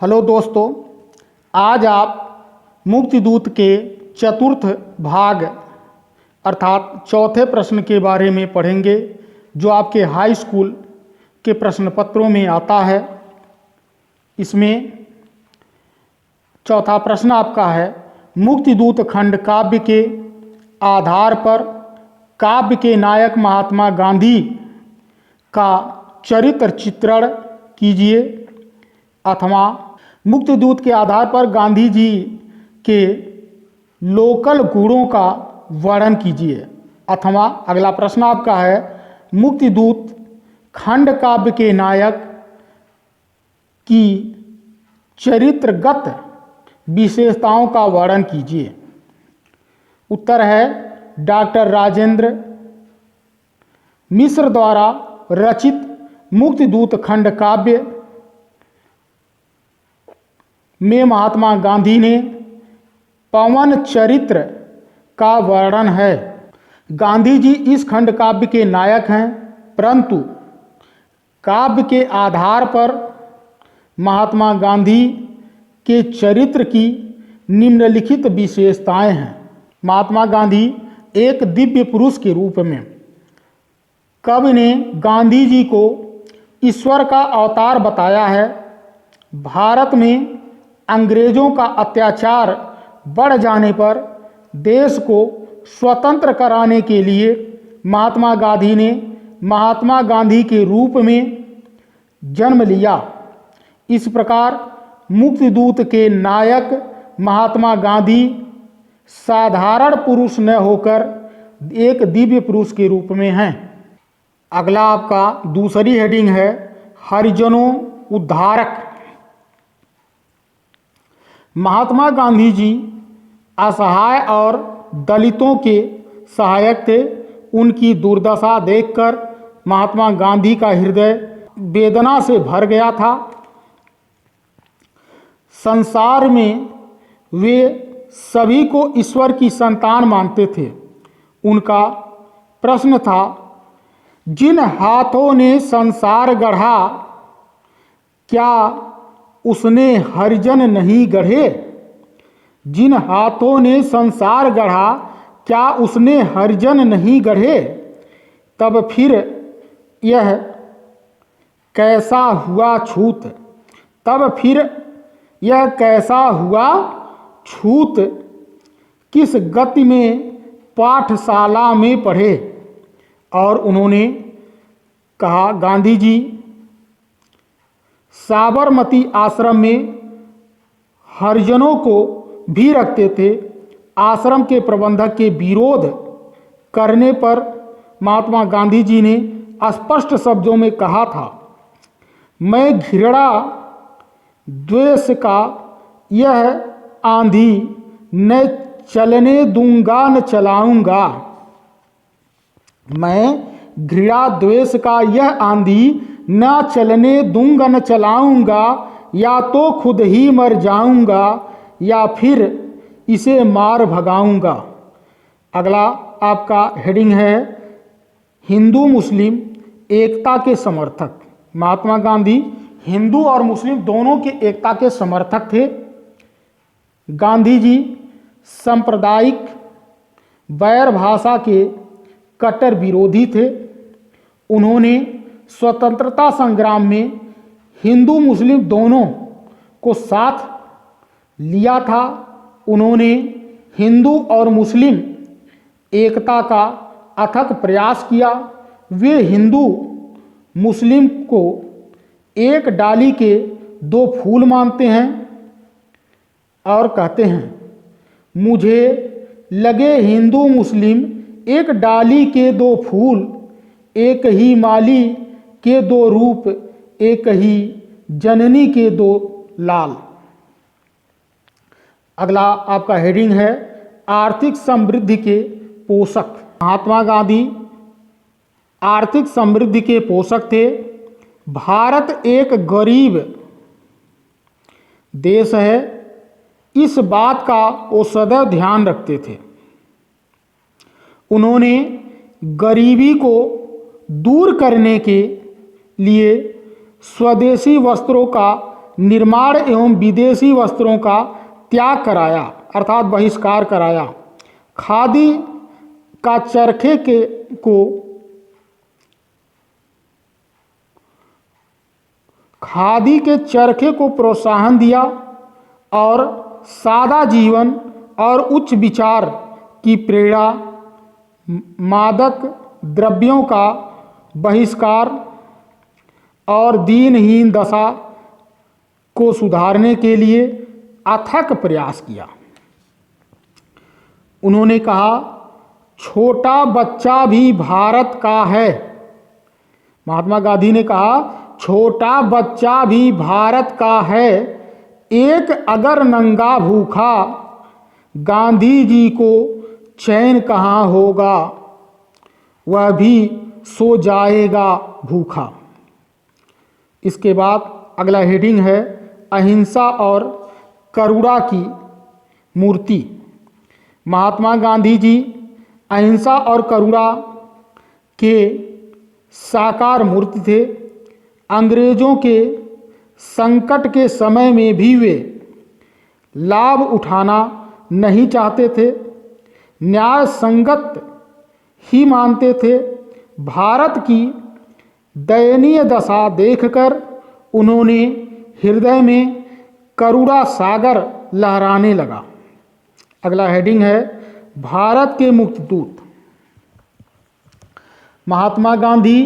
Hello दोस्तों, आज आप मुक्तिदूत के चतुर्थ भाग अर्थात चौथे प्रश्न के बारे में पढ़ेंगे जो आपके हाई स्कूल के प्रश्न पत्रों में आता है। इसमें चौथा प्रश्न आपका है, मुक्तिदूत खंड काव्य के आधार पर काव्य के नायक महात्मा गांधी का चरित्र चित्रण कीजिए, अथवा मुक्तिदूत के आधार पर गांधी जी के लोकल गुणों का वर्णन कीजिए। अथवा अगला प्रश्न आपका है, मुक्तिदूत खंड काव्य के नायक की चरित्रगत विशेषताओं का वर्णन कीजिए। उत्तर है डॉक्टर राजेंद्र मिश्र द्वारा रचित मुक्तिदूत खंड काव्य में महात्मा गांधी ने पवन चरित्र का वर्णन है। गांधी जी इस खंड काव्य के नायक हैं, परंतु काव्य के आधार पर महात्मा गांधी के चरित्र की निम्नलिखित विशेषताएं हैं। महात्मा गांधी एक दिव्य पुरुष के रूप में कवि ने गांधी जी को ईश्वर का अवतार बताया है। भारत में अंग्रेजों का अत्याचार बढ़ जाने पर देश को स्वतंत्र कराने के लिए महात्मा गांधी ने महात्मा गांधी के रूप में जन्म लिया। इस प्रकार मुक्तिदूत के नायक महात्मा गांधी साधारण पुरुष न होकर एक दिव्य पुरुष के रूप में हैं। अगला आपका दूसरी हेडिंग है, हरिजनों उद्धारक। महात्मा गांधी जी असहाय और दलितों के सहायक थे। उनकी दुर्दशा देखकर महात्मा गांधी का हृदय वेदना से भर गया था। संसार में वे सभी को ईश्वर की संतान मानते थे। उनका प्रश्न था, जिन हाथों ने संसार गढ़ा क्या उसने हरिजन नहीं गढ़े? जिन हाथों ने संसार गढ़ा क्या उसने हरिजन नहीं गढ़े? तब फिर यह कैसा हुआ छूत? तब फिर यह कैसा हुआ छूत? किस गति में पाठशाला में पढ़े? और उन्होंने कहा, गांधी जी साबरमती आश्रम में हरिजनों को भी रखते थे। आश्रम के प्रबंधक के विरोध करने पर महात्मा गांधी जी ने स्पष्ट शब्दों में कहा था, मैं घृणा द्वेष का यह आंधी न चलने दूंगा न चलाऊंगा। मैं घृणा द्वेष का यह आंधी न चलने दूंगा न चलाऊंगा, या तो खुद ही मर जाऊंगा या फिर इसे मार भगाऊंगा। अगला आपका हेडिंग है, हिंदू मुस्लिम एकता के समर्थक। महात्मा गांधी हिंदू और मुस्लिम दोनों के एकता के समर्थक थे। गांधी जी सांप्रदायिक बैर भाषा के कट्टर विरोधी थे। उन्होंने स्वतंत्रता संग्राम में हिंदू मुस्लिम दोनों को साथ लिया था। उन्होंने हिंदू और मुस्लिम एकता का अथक प्रयास किया। वे हिंदू मुस्लिम को एक डाली के दो फूल मानते हैं और कहते हैं, मुझे लगे हिंदू मुस्लिम एक डाली के दो फूल, एक ही माली के दो रूप, एक ही जननी के दो लाल। अगला आपका हेडिंग है, आर्थिक समृद्धि के पोषक। महात्मा गांधी आर्थिक समृद्धि के पोषक थे। भारत एक गरीब देश है, इस बात का वो सदैव ध्यान रखते थे। उन्होंने गरीबी को दूर करने के लिए स्वदेशी वस्त्रों का निर्माण एवं विदेशी वस्त्रों का त्याग कराया अर्थात बहिष्कार कराया। खादी का चरखे खादी के चरखे को प्रोत्साहन दिया और सादा जीवन और उच्च विचार की प्रेरणा, मादक द्रव्यों का बहिष्कार और दीनहीन दशा को सुधारने के लिए अथक प्रयास किया। उन्होंने कहा, छोटा बच्चा भी भारत का है। महात्मा गांधी ने कहा, छोटा बच्चा भी भारत का है, एक अगर नंगा भूखा, गांधी जी को चैन कहाँ होगा, वह भी सो जाएगा भूखा। इसके बाद अगला हेडिंग है अहिंसा और करुणा की मूर्ति। महात्मा गांधी जी अहिंसा और करुणा के साकार मूर्ति थे। अंग्रेजों के संकट के समय में भी वे लाभ उठाना नहीं चाहते थे, न्याय संगत ही मानते थे। भारत की दयनीय दशा देखकर उन्होंने हृदय में करुणा सागर लहराने लगा। अगला हेडिंग है भारत के मुक्तिदूत। महात्मा गांधी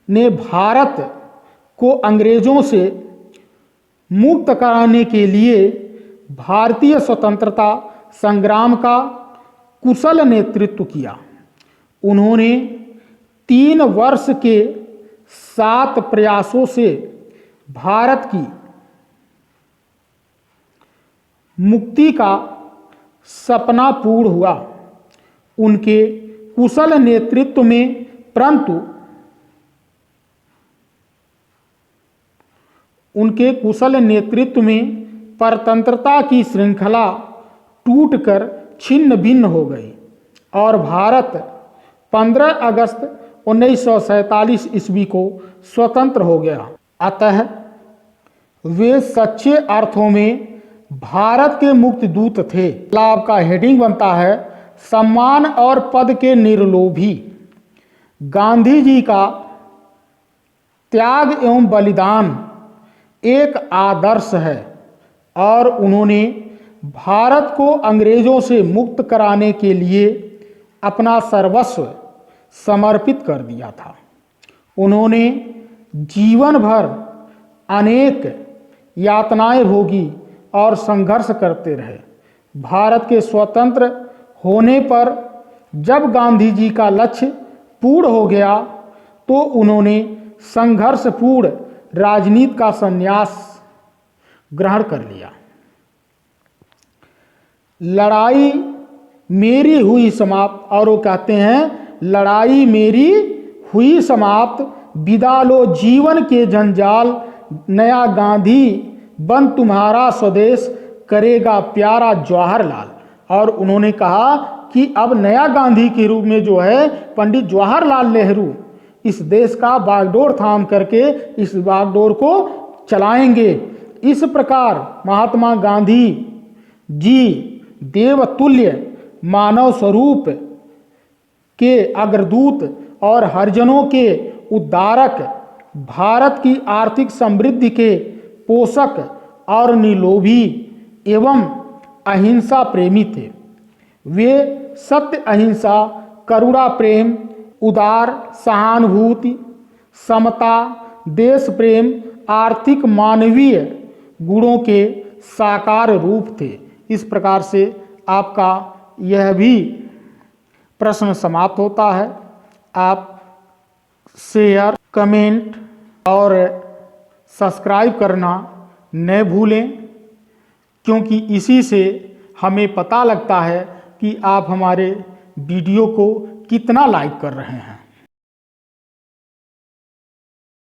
ने भारत को अंग्रेजों से मुक्त कराने के लिए भारतीय स्वतंत्रता संग्राम का कुशल नेतृत्व किया। उन्होंने 3 वर्ष के 7 प्रयासों से भारत की मुक्ति का सपना पूर्ण हुआ। उनके कुशल नेतृत्व में परंतु उनके कुशल नेतृत्व में परतंत्रता की श्रृंखला टूटकर छिन्न भिन्न हो गई और भारत 15 अगस्त 1947 ईस्वी को स्वतंत्र हो गया। अतः वे सच्चे अर्थों में भारत के मुक्तिदूत थे। लाभ का हेडिंग बनता है सम्मान और पद के निर्लोभी। गांधी जी का त्याग एवं बलिदान एक आदर्श है और उन्होंने भारत को अंग्रेजों से मुक्त कराने के लिए अपना सर्वस्व समर्पित कर दिया था। उन्होंने जीवन भर अनेक यातनाएं भोगी और संघर्ष करते रहे। भारत के स्वतंत्र होने पर जब गांधी जी का लक्ष्य पूर्ण हो गया तो उन्होंने संघर्षपूर्ण राजनीति का संन्यास ग्रहण कर लिया। लड़ाई मेरी हुई समाप्त, और वो कहते हैं लड़ाई मेरी हुई समाप्त, विदा लो जीवन के जंजाल, नया गांधी बन तुम्हारा स्वदेश, करेगा प्यारा जवाहरलाल। और उन्होंने कहा कि अब नया गांधी के रूप में जो है पंडित जवाहरलाल नेहरू इस देश का बागडोर थाम करके इस बागडोर को चलाएंगे। इस प्रकार महात्मा गांधी जी देवतुल्य मानव स्वरूप के अग्रदूत और हरिजनों के उद्धारक, भारत की आर्थिक समृद्धि के पोषक और निलोभी एवं अहिंसा प्रेमी थे। वे सत्य, अहिंसा, करुणा, प्रेम, उदार सहानुभूति, समता, देश प्रेम, आर्थिक मानवीय गुणों के साकार रूप थे। इस प्रकार से आपका यह भी प्रश्न समाप्त होता है। आप शेयर, कमेंट और सब्सक्राइब करना न भूलें, क्योंकि इसी से हमें पता लगता है कि आप हमारे वीडियो को कितना लाइक कर रहे हैं।